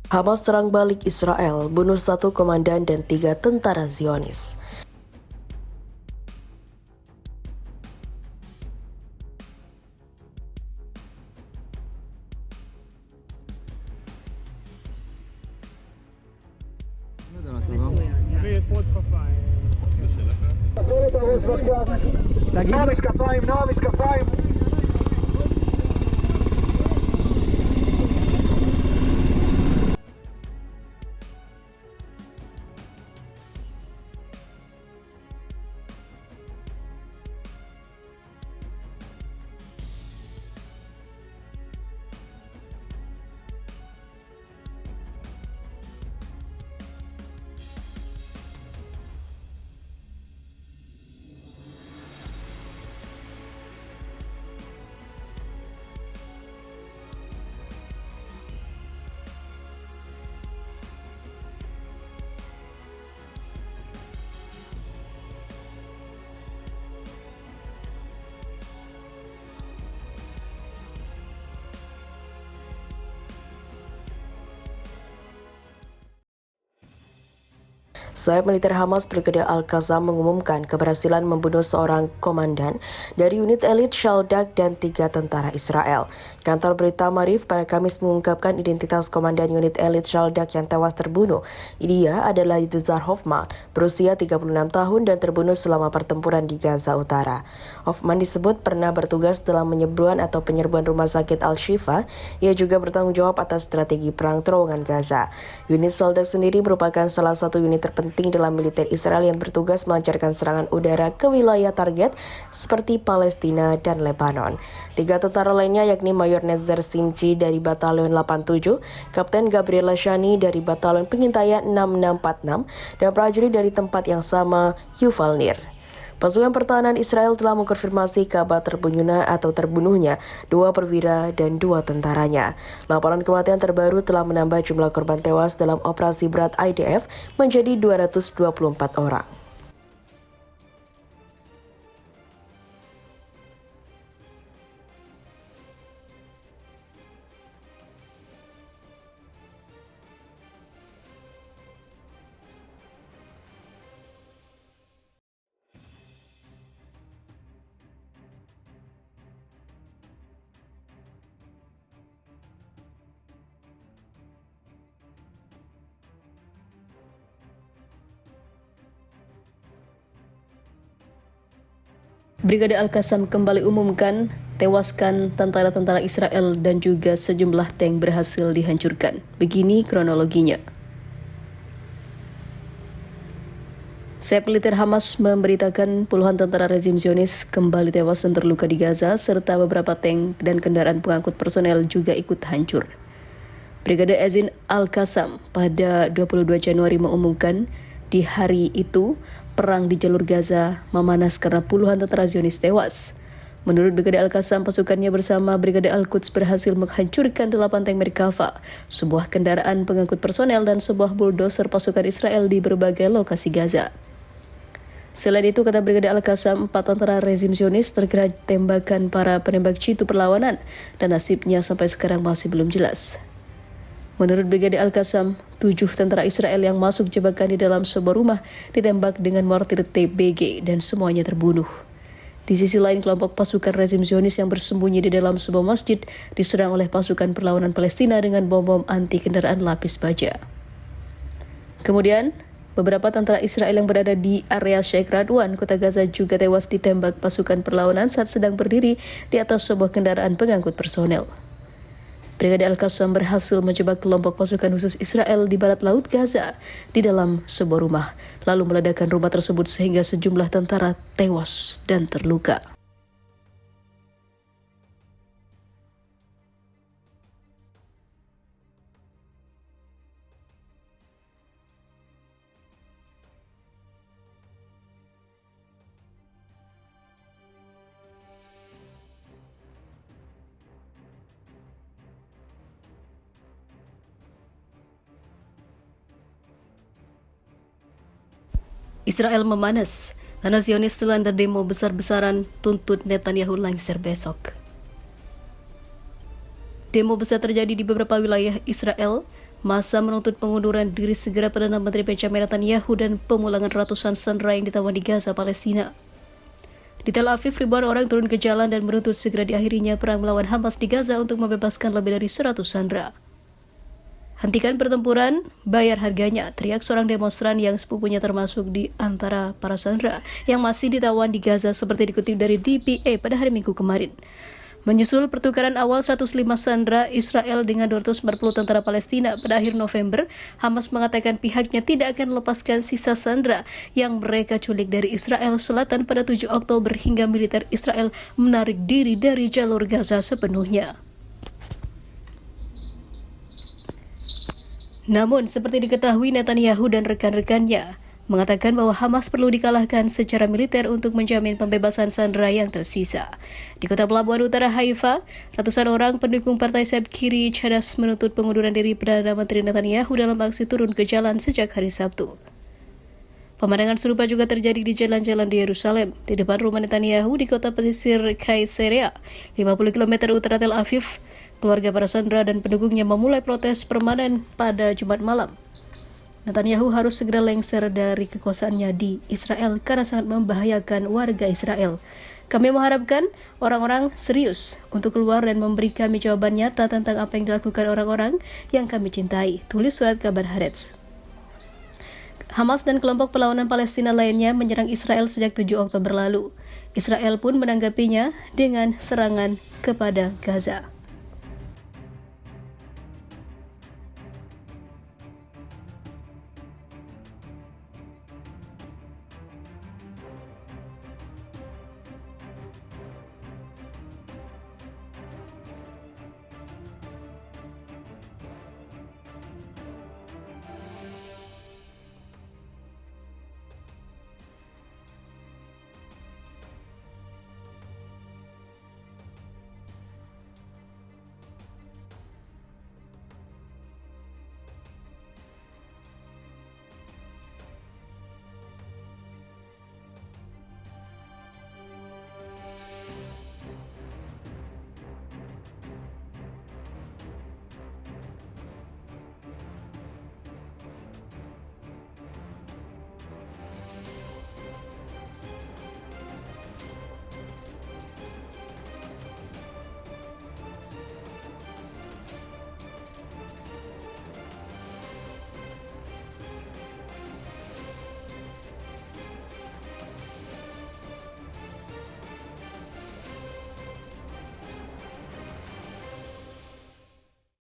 Hamas serang balik Israel, bunuh 1 komandan dan 3 tentara Zionis. נועם משקפיים, נועם משקפיים. Sayap militer Hamas Brigade Al-Qassam mengumumkan keberhasilan membunuh seorang komandan dari unit elit Shaldak dan 3 tentara Israel. Kantor berita Marif pada Kamis mengungkapkan identitas komandan unit elit Shaldak yang tewas terbunuh. Dia adalah Yitzhar Hoffman, berusia 36 tahun dan terbunuh selama pertempuran di Gaza Utara. Hoffman disebut pernah bertugas dalam penyerbuan rumah sakit Al-Shifa. Ia juga bertanggung jawab atas strategi perang terowongan Gaza. Unit Shaldak sendiri merupakan salah satu unit terpenting dalam militer Israel yang bertugas melancarkan serangan udara ke wilayah target seperti Palestina dan Lebanon. 3 tentara lainnya yakni Mayor Nezer Simci dari Batalion 87, Kapten Gabriel Lashani dari Batalion Pengintaian 6646, dan prajurit dari tempat yang sama, Yuval Nir. Pasukan pertahanan Israel telah mengkonfirmasi kabar terbunuhnya 2 perwira dan 2 tentaranya. Laporan kematian terbaru telah menambah jumlah korban tewas dalam operasi berat IDF menjadi 224 orang. Brigade Al-Qassam kembali umumkan tewaskan tentara-tentara Israel dan juga sejumlah tank berhasil dihancurkan. Begini kronologinya. Sayap militer Hamas memberitakan puluhan tentara rezim Zionis kembali tewas dan terluka di Gaza, serta beberapa tank dan kendaraan pengangkut personel juga ikut hancur. Brigade Ezin Al-Qassam pada 22 Januari mengumumkan di hari itu perang di jalur Gaza memanas karena puluhan tentara Zionis tewas. Menurut Brigade Al-Qassam, pasukannya bersama Brigade Al-Quds berhasil menghancurkan 8 tank Merkava, sebuah kendaraan pengangkut personel dan sebuah bulldozer pasukan Israel di berbagai lokasi Gaza. Selain itu, kata Brigade Al-Qassam, 4 tentara rezim Zionis terkena tembakan para penembak jitu perlawanan dan nasibnya sampai sekarang masih belum jelas. Menurut Brigade Al-Qassam, 7 tentara Israel yang masuk jebakan di dalam sebuah rumah ditembak dengan mortir TBG dan semuanya terbunuh. Di sisi lain, kelompok pasukan rezim Zionis yang bersembunyi di dalam sebuah masjid diserang oleh pasukan perlawanan Palestina dengan bom-bom anti kendaraan lapis baja. Kemudian, beberapa tentara Israel yang berada di area Sheikh Radwan, kota Gaza juga tewas ditembak pasukan perlawanan saat sedang berdiri di atas sebuah kendaraan pengangkut personel. Brigade Al-Qassam berhasil menjebak kelompok pasukan khusus Israel di barat laut Gaza di dalam sebuah rumah, lalu meledakkan rumah tersebut sehingga sejumlah tentara tewas dan terluka. Israel memanas. Tanah Zionis dilanda demo besar-besaran tuntut Netanyahu lengser besok. Demo besar terjadi di beberapa wilayah Israel Massa menuntut pengunduran diri segera Perdana Menteri Benjamin Netanyahu dan pemulangan ratusan sandera yang ditawan di Gaza, Palestina. Di Tel Aviv, ribuan orang turun ke jalan dan menuntut segera diakhirinya perang melawan Hamas di Gaza untuk membebaskan lebih dari 100 sandera. Hentikan pertempuran, bayar harganya, teriak seorang demonstran yang sepupunya termasuk di antara para sandera yang masih ditawan di Gaza seperti dikutip dari DPA pada hari Minggu kemarin. Menyusul pertukaran awal 105 sandera Israel dengan 240 tentara Palestina pada akhir November, Hamas mengatakan pihaknya tidak akan melepaskan sisa sandera yang mereka culik dari Israel Selatan pada 7 Oktober hingga militer Israel menarik diri dari jalur Gaza sepenuhnya. Namun, seperti diketahui, Netanyahu dan rekan-rekannya mengatakan bahwa Hamas perlu dikalahkan secara militer untuk menjamin pembebasan sandera yang tersisa. Di kota pelabuhan utara Haifa, ratusan orang pendukung partai sayap kiri cadas menuntut pengunduran diri Perdana Menteri Netanyahu dalam aksi turun ke jalan sejak hari Sabtu. Pemandangan serupa juga terjadi di jalan-jalan di Yerusalem, di depan rumah Netanyahu di kota pesisir Kaisarea, 50 km utara Tel Aviv. Keluarga para sandera dan pendukungnya memulai protes permanen pada Jumat malam. Netanyahu harus segera lengser dari kekuasaannya di Israel karena sangat membahayakan warga Israel. Kami mengharapkan orang-orang serius untuk keluar dan memberi kami jawaban nyata tentang apa yang dilakukan orang-orang yang kami cintai, tulis surat kabar Haaretz. Hamas dan kelompok perlawanan Palestina lainnya menyerang Israel sejak 7 Oktober lalu. Israel pun menanggapinya dengan serangan kepada Gaza.